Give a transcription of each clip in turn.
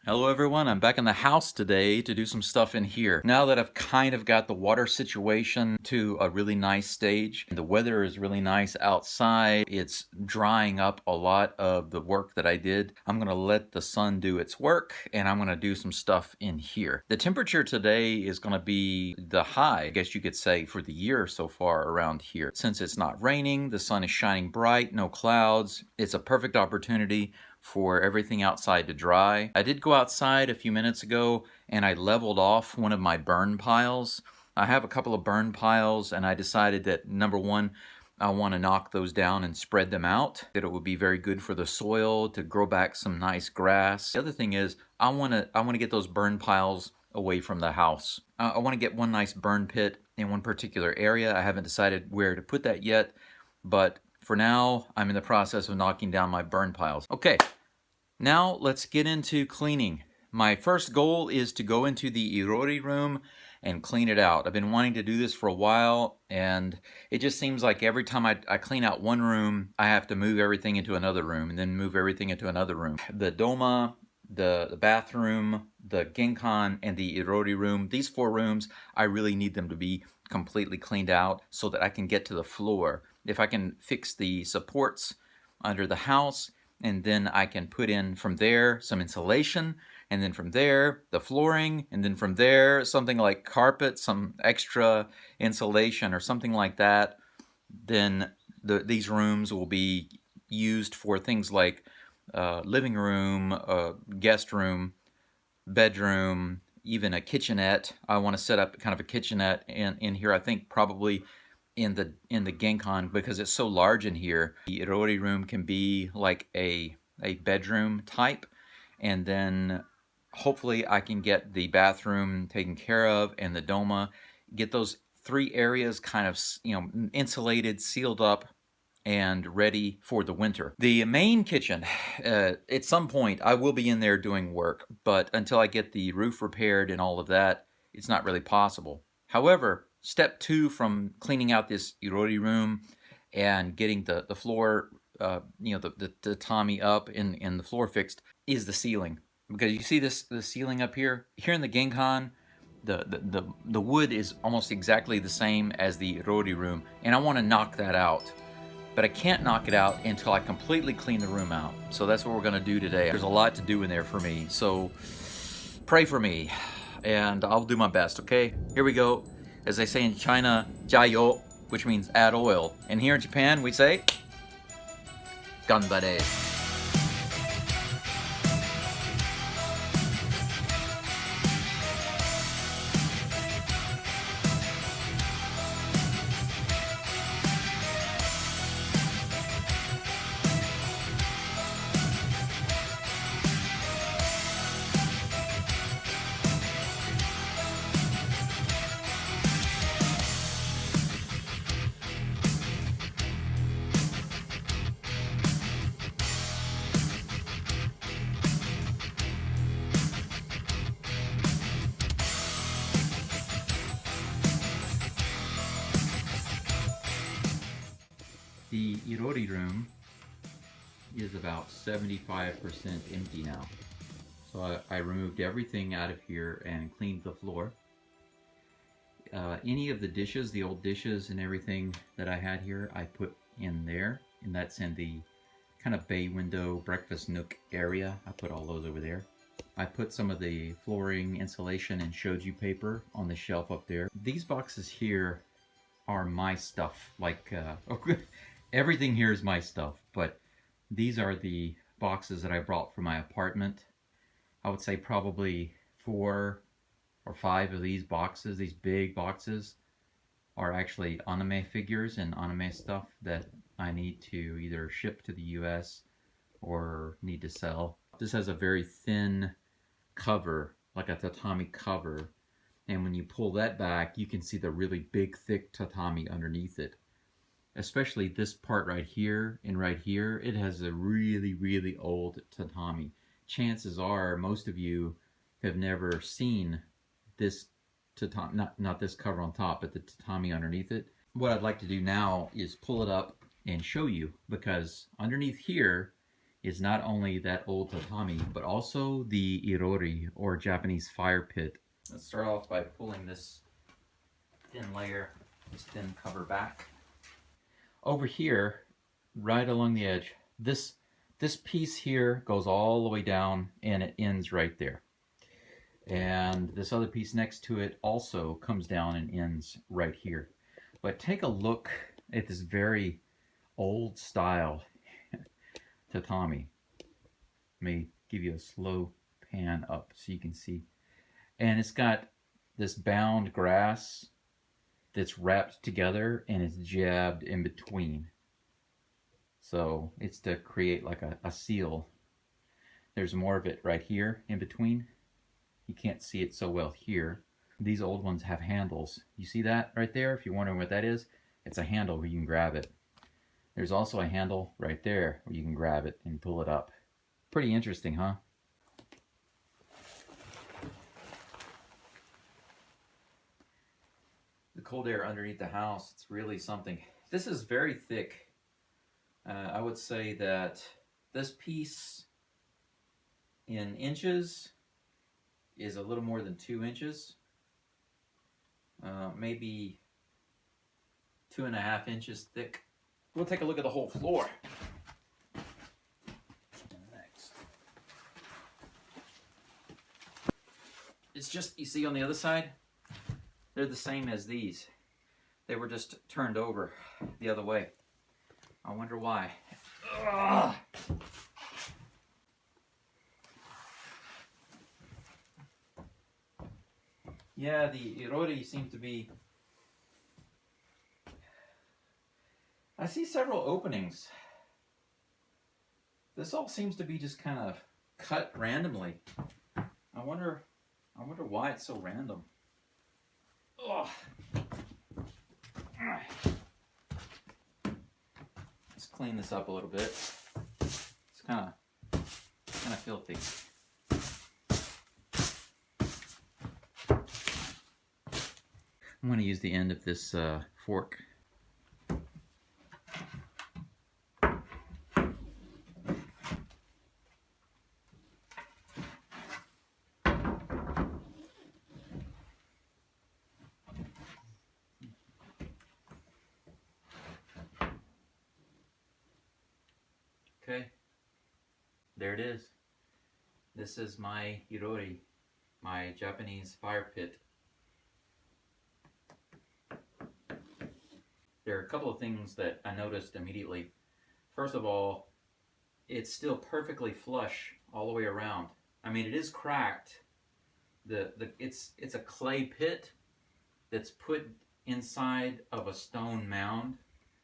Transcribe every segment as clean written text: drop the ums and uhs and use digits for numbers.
Hello everyone, I'm back in the house today to do some stuff in here. Now that I've kind of got the water situation to a really nice stage, the weather is really nice outside, it's drying up a lot of the work that I did. I'm gonna let the sun do its work and I'm gonna do some stuff in here. The temperature today is gonna be the high, I guess you could say, for the year so far around here. Since it's not raining, the sun is shining bright, no clouds, it's a perfect opportunity for everything outside to dry. I did go outside a few minutes ago and I leveled off one of my burn piles. I have a couple of burn piles and I decided that number one, I want to knock those down and spread them out. That it would be very good for the soil to grow back some nice grass. The other thing is I want to get those burn piles away from the house. I want to get one nice burn pit in one particular area. I haven't decided where to put that yet, but for now, I'm in the process of knocking down my burn piles. Okay, now let's get into cleaning. My first goal is to go into the Irori room and clean it out. I've been wanting to do this for a while, and it just seems like every time I clean out one room, I have to move everything into another room and then move everything into another room. The doma, the bathroom, the genkan, and the Irori room, these four rooms, I really need them to be completely cleaned out so that I can get to the floor. If I can fix the supports under the house, and then I can put in from there some insulation, and then from there the flooring, and then from there something like carpet, some extra insulation or something like that, then these rooms will be used for things like living room, guest room, bedroom, even a kitchenette. I want to set up kind of a kitchenette in here. I think probably in the genkan, because it's so large in here. The Irori room can be like a bedroom type, and then hopefully I can get the bathroom taken care of and the doma, get those three areas kind of, insulated, sealed up, and ready for the winter. The main kitchen, at some point I will be in there doing work, but until I get the roof repaired and all of that, it's not really possible. However, step two from cleaning out this Irori room and getting the floor, the tatami up and the floor fixed is the ceiling. Because you see the ceiling up here? Here in the genkan, the wood is almost exactly the same as the Irori room, and I want to knock that out. But I can't knock it out until I completely clean the room out. So that's what we're gonna do today. There's a lot to do in there for me, so pray for me, and I'll do my best, okay? Here we go. As they say in China, 加油, which means add oil. And here in Japan, we say, 頑張れ. The Irori room is about 75% empty now. So I removed everything out of here and cleaned the floor. Any of the dishes, the old dishes and everything that I had here, I put in there, and that's in the kind of bay window breakfast nook area. I put all those over there. I put some of the flooring, insulation, and shoju paper on the shelf up there. These boxes here are my stuff, like everything here is my stuff, but these are the boxes that I brought from my apartment. I would say probably 4 or 5 of these boxes, these big boxes, are actually anime figures and anime stuff that I need to either ship to the US or need to sell. This has a very thin cover, like a tatami cover, and when you pull that back, you can see the really big, thick tatami underneath it. Especially this part right here and right here, it has a really, really old tatami. Chances are most of you have never seen this tatami, not this cover on top, but the tatami underneath it. What I'd like to do now is pull it up and show you, because underneath here is not only that old tatami, but also the Irori, or Japanese fire pit. Let's start off by pulling this thin layer, this thin cover back. Over here, right along the edge, this piece here goes all the way down and it ends right there. And this other piece next to it also comes down and ends right here. But take a look at this very old style tatami. Let me give you a slow pan up so you can see. And it's got this bound grass that's wrapped together and it's jabbed in between. So it's to create like a seal. There's more of it right here in between. You can't see it so well here. These old ones have handles. You see that right there? If you're wondering what that is, it's a handle where you can grab it. There's also a handle right there where you can grab it and pull it up. Pretty interesting, huh? The cold air underneath the house, it's really something. This is very thick. I would say that this piece in inches is a little more than 2 inches. Maybe 2.5 inches thick. We'll take a look at the whole floor. Next. It's just, you see on the other side, they're the same as these. They were just turned over the other way. I wonder why. Ugh. Yeah, the Irori seems to be... I see several openings. This all seems to be just kind of cut randomly. I wonder why it's so random. Ugh. Let's clean this up a little bit. It's kind of filthy. I'm going to use the end of this fork. Okay, there it is. This is my Irori, my Japanese fire pit. There are a couple of things that I noticed immediately. First of all, it's still perfectly flush all the way around. I mean, it is cracked. It's a clay pit that's put inside of a stone mound.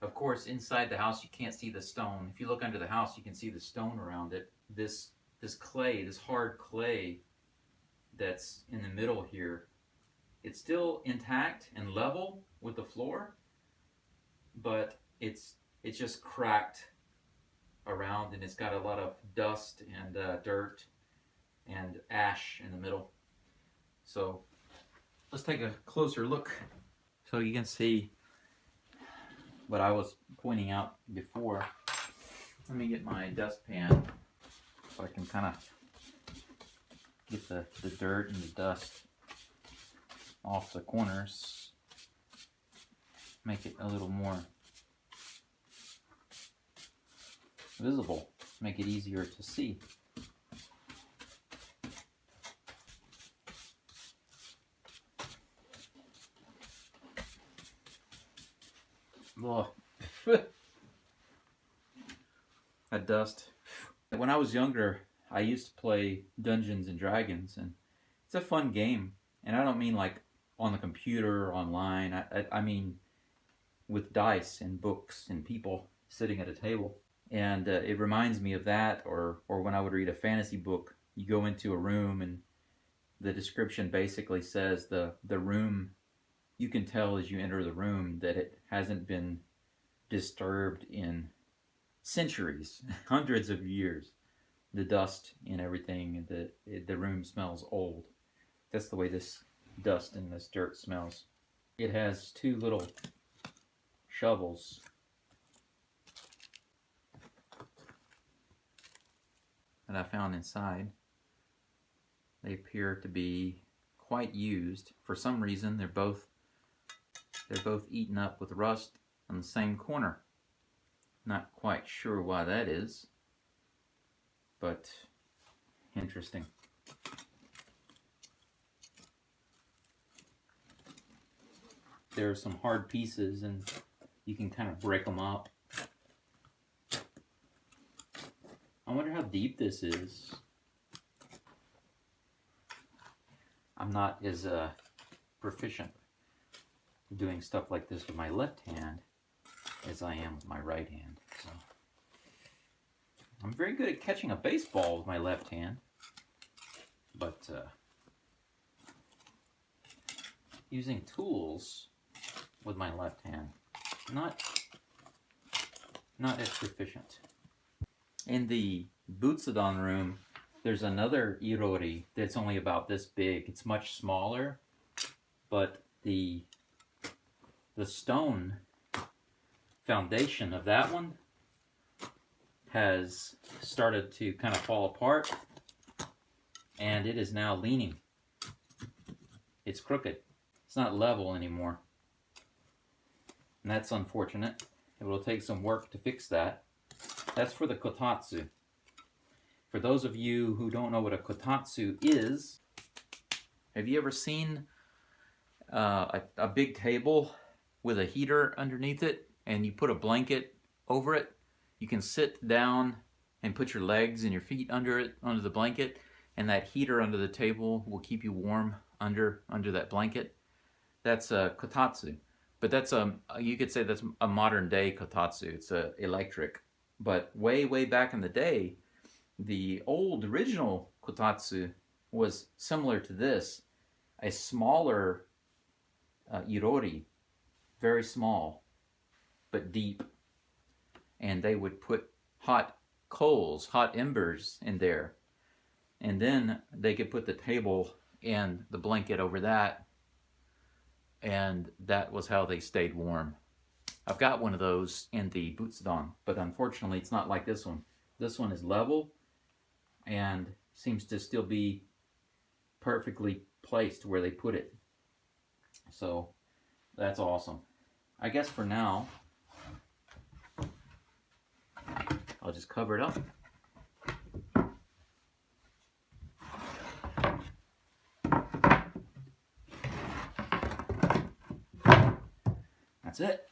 Of course, inside the house you can't see the stone. If you look under the house, you can see the stone around it. This clay, this hard clay that's in the middle here, it's still intact and level with the floor, but it's just cracked around, and it's got a lot of dust and dirt and ash in the middle. So let's take a closer look so you can see what I was pointing out before. Let me get my dustpan so I can kind of get the dirt and the dust off the corners. Make it a little more visible, make it easier to see. That dust. When I was younger, I used to play Dungeons and Dragons, and it's a fun game. And I don't mean like on the computer or online. I mean with dice and books and people sitting at a table. And it reminds me of that, or when I would read a fantasy book, you go into a room and the description basically says the room, you can tell as you enter the room that it hasn't been disturbed in centuries, hundreds of years. The dust and everything, the room smells old. That's the way this dust and this dirt smells. It has two little shovels. that I found inside. They appear to be quite used. For some reason, they're both eaten up with rust on the same corner. Not quite sure why that is, but interesting. There are some hard pieces and you can kind of break them up. I wonder how deep this is. I'm not as proficient doing stuff like this with my left hand as I am with my right hand. So I'm very good at catching a baseball with my left hand, but using tools with my left hand, not as proficient. In the Butsudan room, there's another Irori that's only about this big. It's much smaller, but the stone foundation of that one has started to kind of fall apart, and it is now leaning. It's crooked. It's not level anymore. And that's unfortunate. It will take some work to fix that. That's for the kotatsu. For those of you who don't know what a kotatsu is, have you ever seen a big table with a heater underneath it and you put a blanket over it? You can sit down and put your legs and your feet under the blanket, and that heater under the table will keep you warm under that blanket. That's a kotatsu. But that's you could say that's a modern day kotatsu. It's electric. But way back in the day, the old original kotatsu was similar to this, a smaller irori, very small but deep, and they would put hot coals, hot embers in there, and then they could put the table and the blanket over that, and that was how they stayed warm. I've got one of those in the Butsudan, but unfortunately it's not like this one. This one is level and seems to still be perfectly placed where they put it. So that's awesome. I guess for now, I'll just cover it up. That's it.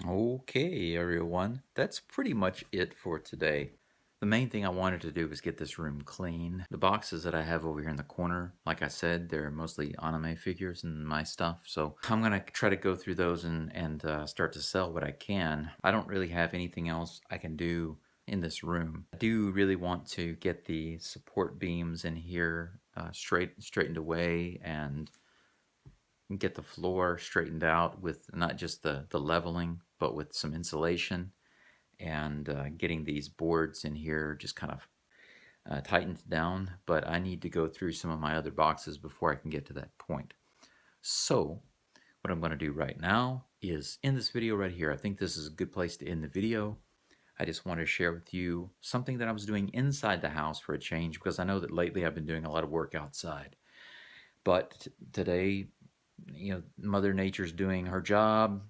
Okay, everyone. That's pretty much it for today. The main thing I wanted to do was get this room clean. The boxes that I have over here in the corner, like I said, they're mostly anime figures and my stuff. So I'm going to try to go through those and start to sell what I can. I don't really have anything else I can do in this room. I do really want to get the support beams in here straightened away and get the floor straightened out with not just the leveling, but with some insulation, and getting these boards in here just kind of tightened down. But I need to go through some of my other boxes before I can get to that point. So what I'm going to do right now is end this video right here. I think this is a good place to end the video. I just want to share with you something that I was doing inside the house for a change, because I know that lately I've been doing a lot of work outside. But today, you know, Mother Nature's doing her job,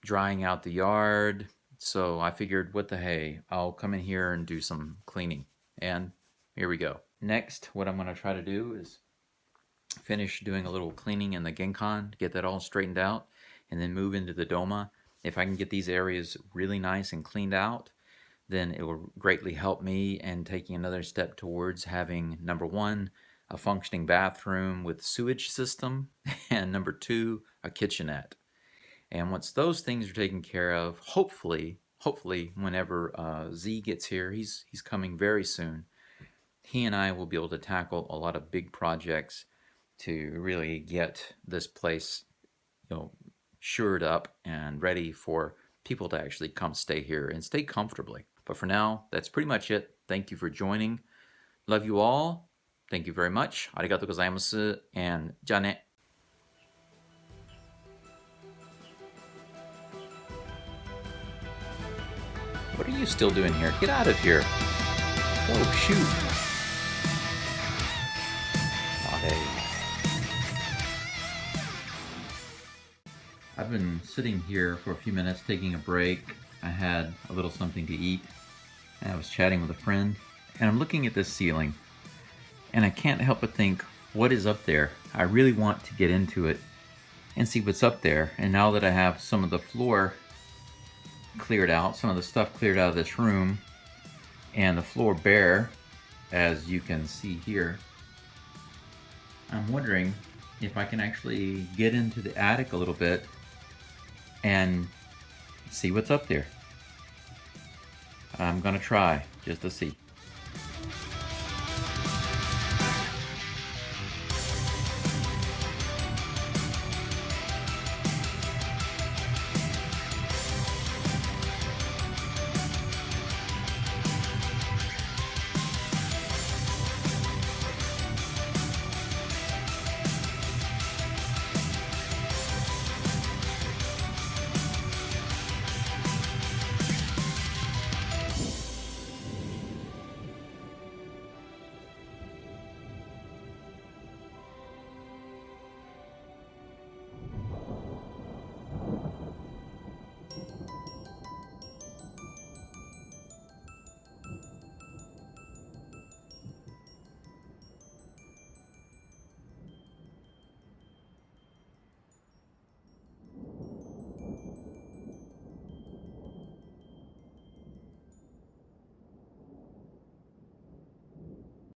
drying out the yard. So I figured, what the hey, I'll come in here and do some cleaning. And here we go. Next, what I'm going to try to do is finish doing a little cleaning in the Genkan, get that all straightened out, and then move into the Doma. If I can get these areas really nice and cleaned out, then it will greatly help me in taking another step towards having, number one, a functioning bathroom with sewage system, and number two, a kitchenette. And once those things are taken care of, hopefully, whenever Z gets here, he's coming very soon, he and I will be able to tackle a lot of big projects to really get this place, you know, shored up and ready for people to actually come stay here and stay comfortably. But for now, that's pretty much it. Thank you for joining. Love you all. Thank you very much. Arigatou gozaimasu, and ja ne. What are you still doing here? Get out of here. Oh, shoot. Oh, hey. I've been sitting here for a few minutes taking a break. I had a little something to eat, and I was chatting with a friend, and I'm looking at this ceiling, and I can't help but think, what is up there? I really want to get into it and see what's up there. And now that I have some of the floor cleared out, some of the stuff cleared out of this room, and the floor bare, as you can see here, I'm wondering if I can actually get into the attic a little bit and see what's up there. I'm gonna try just to see.